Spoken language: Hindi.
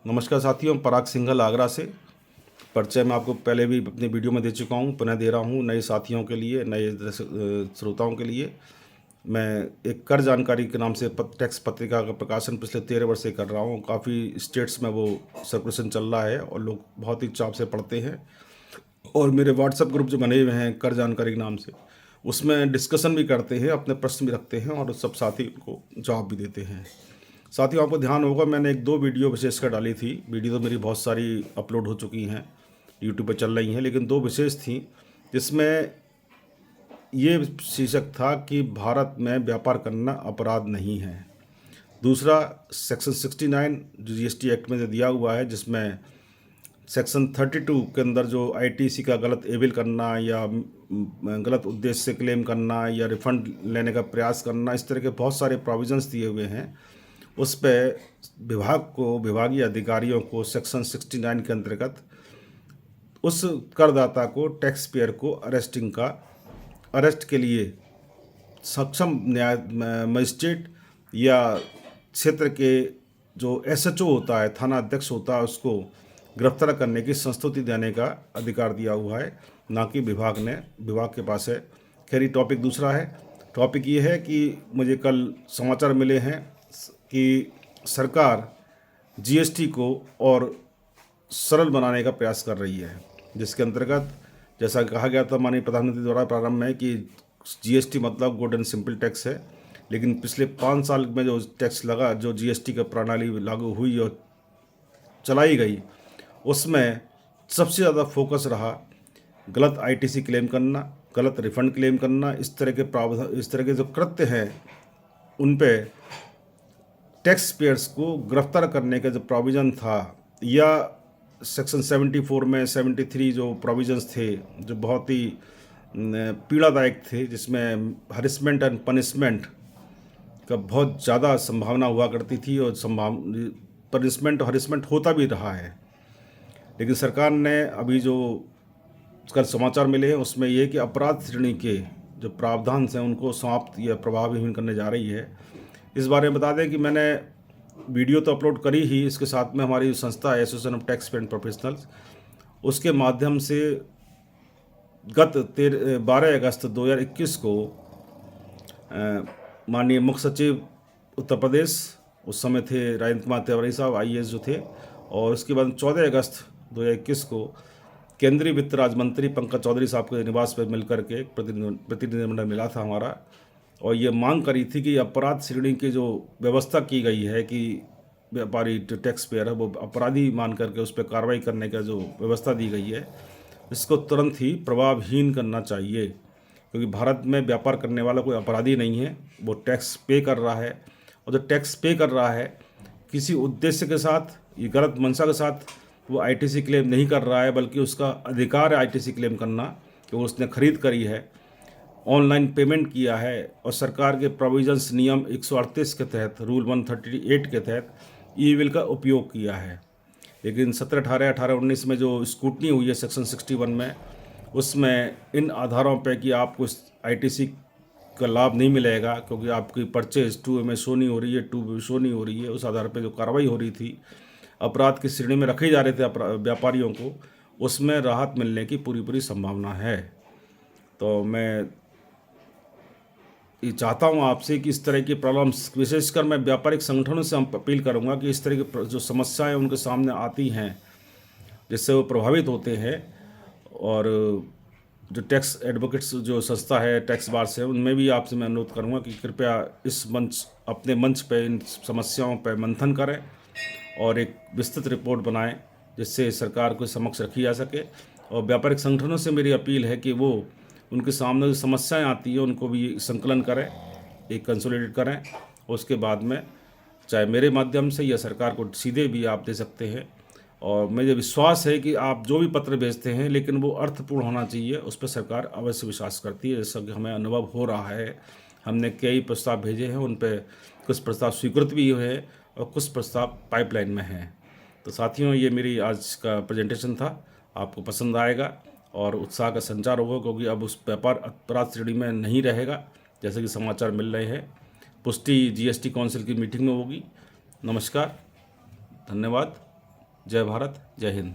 नमस्कार साथियों, पराग सिंघल आगरा से। परिचय मैं आपको पहले भी अपने वीडियो में दे चुका हूँ, पुनः दे रहा हूँ नए साथियों के लिए, नए श्रोताओं के लिए। मैं एक कर जानकारी के नाम से टैक्स पत्रिका का प्रकाशन पिछले 13 वर्ष से कर रहा हूँ। काफ़ी स्टेट्स में वो सर्कुलेशन चल रहा है और लोग बहुत ही चाव से पढ़ते हैं। और मेरे व्हाट्सएप ग्रुप जो बने हुए हैं कर जानकारी के नाम से, उसमें डिस्कशन भी करते हैं, अपने प्रश्न भी रखते हैं और सब साथी उनको जवाब भी देते हैं। साथियों, आपको ध्यान होगा मैंने 1-2 वीडियो विशेषकर डाली थी। वीडियो तो मेरी बहुत सारी अपलोड हो चुकी हैं, यूट्यूब पर चल रही हैं, लेकिन 2 विशेष थी जिसमें ये शीर्षक था कि भारत में व्यापार करना अपराध नहीं है। दूसरा, सेक्शन 69 जो जीएसटी एक्ट में जो दिया हुआ है, जिसमें सेक्शन 32 के अंदर जो आईटीसी का गलत एविल करना या गलत उद्देश्य से क्लेम करना या रिफंड लेने का प्रयास करना, इस तरह के बहुत सारे प्रोविजंस दिए हुए हैं। उस पर विभागीय अधिकारियों को सेक्शन 69 के अंतर्गत उस करदाता को, टैक्स पेयर को अरेस्ट के लिए सक्षम न्याय मजिस्ट्रेट या क्षेत्र के जो एसएचओ होता है, थाना अध्यक्ष होता है, उसको गिरफ्तार करने की संस्तुति देने का अधिकार दिया हुआ है, ना कि विभाग के पास है। खैर, ये टॉपिक दूसरा है। टॉपिक ये है कि मुझे कल समाचार मिले हैं कि सरकार जीएसटी को और सरल बनाने का प्रयास कर रही है, जिसके अंतर्गत जैसा कहा गया था माननीय प्रधानमंत्री द्वारा प्रारंभ में कि जीएसटी मतलब गुड एंड सिंपल टैक्स है, लेकिन पिछले 5 साल में जो टैक्स लगा, जो जीएसटी का प्रणाली लागू हुई और चलाई गई, उसमें सबसे ज़्यादा फोकस रहा गलत आईटीसी क्लेम करना, गलत रिफंड क्लेम करना। इस तरह के जो कृत्य हैं उन पे टैक्स पेयर्स को गिरफ्तार करने का जो प्रोविज़न था, या सेक्शन 74 में 73 जो प्रोविजंस थे जो बहुत ही पीड़ादायक थे, जिसमें हरिसमेंट एंड पनिशमेंट का बहुत ज़्यादा संभावना हुआ करती थी और पनिशमेंट और हरिसमेंट होता भी रहा है। लेकिन सरकार ने अभी जो कल समाचार मिले हैं उसमें ये कि अपराध श्रेणी के जो प्रावधान हैं उनको समाप्त या प्रभावहीन करने जा रही है। इस बारे में बता दें कि मैंने वीडियो तो अपलोड करी ही, इसके साथ में हमारी संस्था है association of tax payer professionals, उसके माध्यम से गत 12 अगस्त 2021 को माननीय मुख्य सचिव उत्तर प्रदेश, उस समय थे राजेंद्र कुमार तिवारी साहब आईएएस जो थे, और उसके बाद 14 अगस्त 2021 को केंद्रीय वित्त राज्य मंत्री पंकज चौधरी साहब के निवास पर मिलकर के प्रतिनिधिमंडल मिला था हमारा, और ये मांग करी थी कि अपराध श्रेणी की जो व्यवस्था की गई है कि व्यापारी जो टैक्स पेयर है वो अपराधी मान करके उस पर कार्रवाई करने का जो व्यवस्था दी गई है, इसको तुरंत ही प्रभावहीन करना चाहिए। क्योंकि भारत में व्यापार करने वाला कोई अपराधी नहीं है, वो टैक्स पे कर रहा है, और जो टैक्स पे कर रहा है किसी उद्देश्य के साथ, ये गलत मंशा के साथ वो आईटीसी क्लेम नहीं कर रहा है, बल्कि उसका अधिकार है आईटीसी क्लेम करना, क्योंकि उसने खरीद करी है, ऑनलाइन पेमेंट किया है, और सरकार के प्रोविजंस नियम 138 के तहत, रूल 138 के तहत ई विल का उपयोग किया है। लेकिन 17, 18, 19 में जो स्कूटनी हुई है सेक्शन 61 में, उसमें इन आधारों पे कि आपको आईटीसी का लाभ नहीं मिलेगा क्योंकि आपकी परचेज 2A में शो नहीं हो रही है, 2B में शो नहीं हो रही है, उस आधार पे जो कार्रवाई हो रही थी, अपराध की श्रेणी में रखे जा रहे थे व्यापारियों को, उसमें राहत मिलने की पूरी संभावना है। तो मैं ये चाहता हूँ आपसे कि इस तरह की प्रॉब्लम्स, विशेषकर मैं व्यापारिक संगठनों से अपील करूँगा कि इस तरह की जो समस्याएं उनके सामने आती हैं जिससे वो प्रभावित होते हैं, और जो टैक्स एडवोकेट्स जो संस्था है टैक्स बार से, उनमें भी आपसे मैं अनुरोध करूँगा कि कृपया अपने मंच पे इन समस्याओं पे मंथन करें और एक विस्तृत रिपोर्ट बनाएं जिससे सरकार को समक्ष रखी जा सके। और व्यापारिक संगठनों से मेरी अपील है कि वो उनके सामने जो समस्याएं आती हैं उनको भी संकलन करें, एक कंसोलिडेट करें, उसके बाद में चाहे मेरे माध्यम से या सरकार को सीधे भी आप दे सकते हैं। और मुझे विश्वास है कि आप जो भी पत्र भेजते हैं, लेकिन वो अर्थपूर्ण होना चाहिए, उस पर सरकार अवश्य विश्वास करती है, जैसा कि हमें अनुभव हो रहा है। हमने कई प्रस्ताव भेजे हैं, उन पर कुछ प्रस्ताव स्वीकृत भी हुए हैं और कुछ प्रस्ताव पाइपलाइन में हैं। तो साथियों, ये मेरी आज का प्रेजेंटेशन था, आपको पसंद आएगा और उत्साह का संचार होगा, क्योंकि अब उस व्यापार अपराध श्रेणी में नहीं रहेगा जैसे कि समाचार मिल रहे हैं। पुष्टि जीएसटी काउंसिल की मीटिंग में होगी। नमस्कार, धन्यवाद। जय भारत, जय हिंद।